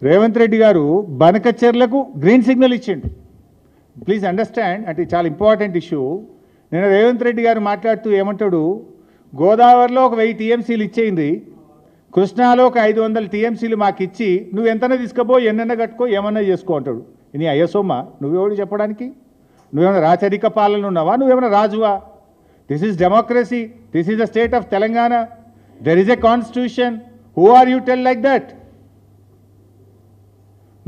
రేవంత్ రెడ్డి గారు బనకచెర్లకు green signal ఇచ్చిండు. Please understand, అంటే చాలా ఇంపార్టెంట్ ఇష్యూ. నేను రేవంత్ రెడ్డి గారు మాట్లాడుతూ ఏమంటాడు, గోదావరిలో ఒక 1000 టీఎంసీలు ఇచ్చేయింది, కృష్ణాలో ఒక 500 టీఎంసీలు మాకు ఇచ్చి నువ్వు ఎంతైనా తీసుకుపో, ఎన్నైనా కట్టుకో, ఏమన్నా చేసుకో అంటాడు. నీ అయ్యసోమ్మ, నువ్వెవడు చెప్పడానికి? నువ్వేమైనా రాచరిక పాలన ఉన్నావా? నువ్వేమైనా రాజువా? This is democracy, this is the state of Telangana, there is a constitution. Who are you tell like that?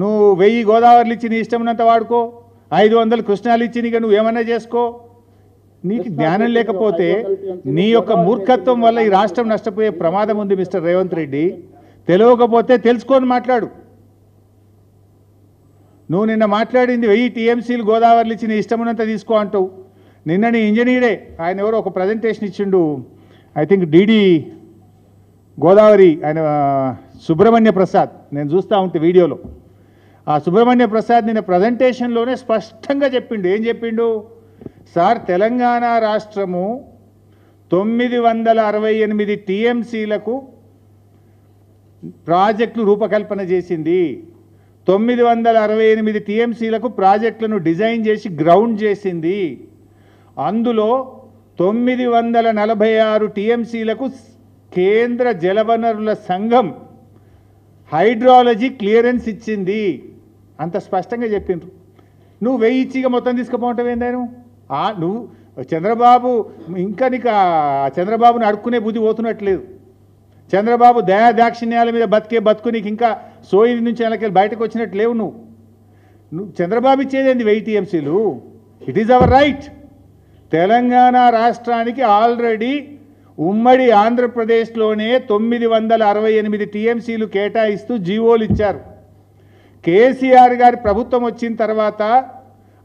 నువ్వు 1000 గోదావరిలు ఇచ్చి నీ ఇష్టం ఉన్నంత వాడుకో, 500 కృష్ణాలు ఇచ్చి నీకు నువ్వేమన్నా చేసుకో. నీకు జ్ఞానం లేకపోతే నీ యొక్క మూర్ఖత్వం వల్ల ఈ రాష్ట్రం నష్టపోయే ప్రమాదం ఉంది మిస్టర్ రేవంత్ రెడ్డి. తెలియకపోతే తెలుసుకొని మాట్లాడు. నువ్వు నిన్న మాట్లాడింది 1000 టీఎంసీలు గోదావరిలు ఇచ్చి నీ ఇష్టం ఉన్నంత తీసుకో అంటావు. నిన్న నీ ఇంజనీరే ఆయన ఎవరో ఒక ప్రజెంటేషన్ ఇచ్చిండు, ఐ థింక్ డిడి గోదావరి, ఆయన సుబ్రహ్మణ్య ప్రసాద్, నేను చూస్తూ ఉంటే వీడియోలో. ఆ సుబ్రహ్మణ్య ప్రసాద్ నిన్న ప్రజెంటేషన్లోనే స్పష్టంగా చెప్పిండు. ఏం చెప్పిండు? సార్, తెలంగాణ రాష్ట్రము 968 టీఎంసీలకు ప్రాజెక్టులు రూపకల్పన చేసింది. 968 టీఎంసీలకు ప్రాజెక్టులను డిజైన్ చేసి గ్రౌండ్ చేసింది. అందులో 946 టీఎంసీలకు కేంద్ర జలవనరుల సంఘం హైడ్రాలజీ క్లియరెన్స్ ఇచ్చింది. అంత స్పష్టంగా చెప్పిండ్రు. నువ్వు 1000 ఇచ్చిగా మొత్తం తీసుకుపోవటం ఏందాను? నువ్వు చంద్రబాబు, ఇంకా నీకు చంద్రబాబుని అడుక్కునే బుద్ధి పోతున్నట్లేదు. చంద్రబాబు దయా దాక్షిణ్యాల మీద బతుకు నీకు ఇంకా సోయి నుంచి నెలకెళ్ళి బయటకు వచ్చినట్టు లేవు. నువ్వు చంద్రబాబు ఇచ్చేదేంది 1000 టీఎంసీలు? It is our right. Telangana రాష్ట్రానికి ఆల్రెడీ ఉమ్మడి ఆంధ్రప్రదేశ్లోనే 968 టీఎంసీలు కేటాయిస్తూ జీవోలు ఇచ్చారు. కేసీఆర్ గారి ప్రభుత్వం వచ్చిన తర్వాత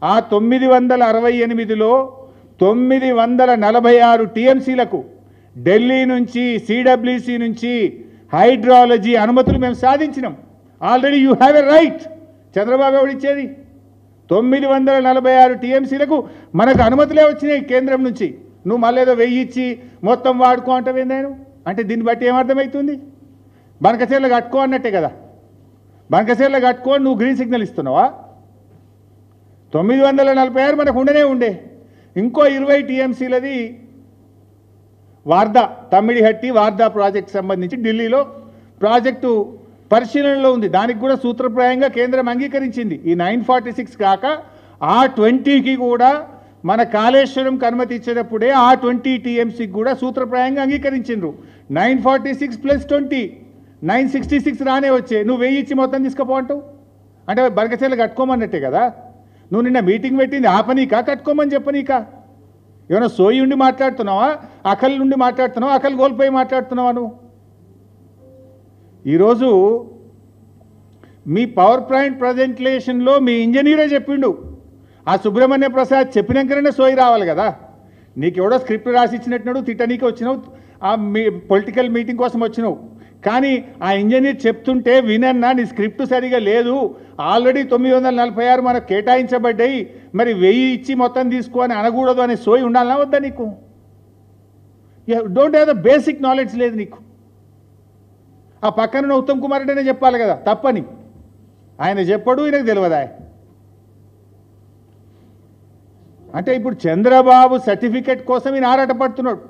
ఆ 968లో 946 టీఎంసీలకు ఢిల్లీ నుంచి, సిడబ్ల్యూసి నుంచి హైడ్రాలజీ అనుమతులు మేము సాధించినాం. Already you have a right. Chandrababu ఎవడిచ్చేది? 946 టీఎంసీలకు మనకు అనుమతులే వచ్చినాయి కేంద్రం నుంచి. నువ్వు మళ్ళీ ఏదో 1000 ఇచ్చి మొత్తం వాడుకో అంటావేందాను? అంటే దీన్ని బట్టి ఏమర్థమవుతుంది? బనకచెర్ల కట్టుకో అన్నట్టే కదా. బనకచెర్ల కట్టుకో, నువ్వు గ్రీన్ సిగ్నల్ ఇస్తున్నావా? 946 మనకు ఉండే ఇంకో 20 టీఎంసీలది వార్దా, తమ్మిడిహట్టి వార్దా ప్రాజెక్ట్ సంబంధించి ఢిల్లీలో ప్రాజెక్టు పరిశీలనలో ఉంది. దానికి కూడా సూత్రప్రాయంగా కేంద్రం అంగీకరించింది. ఈ 946 కాక ఆ 20కి కూడా మన కాళేశ్వరంకి అనుమతి ఇచ్చేటప్పుడే ఆ 20 టీఎంసీకి కూడా సూత్రప్రాయంగా అంగీకరించిండ్రు. 946 + 20 966 రానే వచ్చే. నువ్వు 1000 ఇచ్చి మొత్తం తీసుకుపోంటావు అంటే బనకచెర్ల కట్టుకోమన్నట్టే కదా. నువ్వు నిన్న మీటింగ్ పెట్టింది ఆపనీకా, కట్టుకోమని చెప్పనీకా? ఏమైనా సోయి ఉండి మాట్లాడుతున్నావా? అకల్ నుండి మాట్లాడుతున్నావా? అకల్ కోల్పోయి మాట్లాడుతున్నావా? నువ్వు ఈరోజు మీ పవర్ పాయింట్ ప్రజెంటేషన్లో మీ ఇంజనీరే చెప్పిండు. ఆ సుబ్రహ్మణ్య ప్రసాద్ చెప్పినాకనే సోయి రావాలి కదా. నీకు ఎవడో స్క్రిప్ట్ రాసి ఇచ్చినట్టున్నాడు, తిట్టనీకి వచ్చినావు, ఆ మీ పొలిటికల్ మీటింగ్ కోసం వచ్చినావు. కానీ ఆ ఇంజనీర్ చెప్తుంటే వినన్నా, నీ స్క్రిప్ట్ సరిగా లేదు, ఆల్రెడీ 946 మనకు కేటాయించబడ్డాయి, మరి 1000 ఇచ్చి మొత్తం తీసుకో అని అనకూడదు అనే సోయి ఉండాలన్నా వద్దా నీకు? Don't have the basic knowledge లేదు నీకు. ఆ పక్కన ఉత్తమ్ కుమార్ రెడ్డినే చెప్పాలి కదా తప్పని. ఆయన చెప్పడు, ఈయనకు తెలియదా? అంటే ఇప్పుడు చంద్రబాబు సర్టిఫికెట్ కోసం ఈయన ఆరాటపడుతున్నాడు.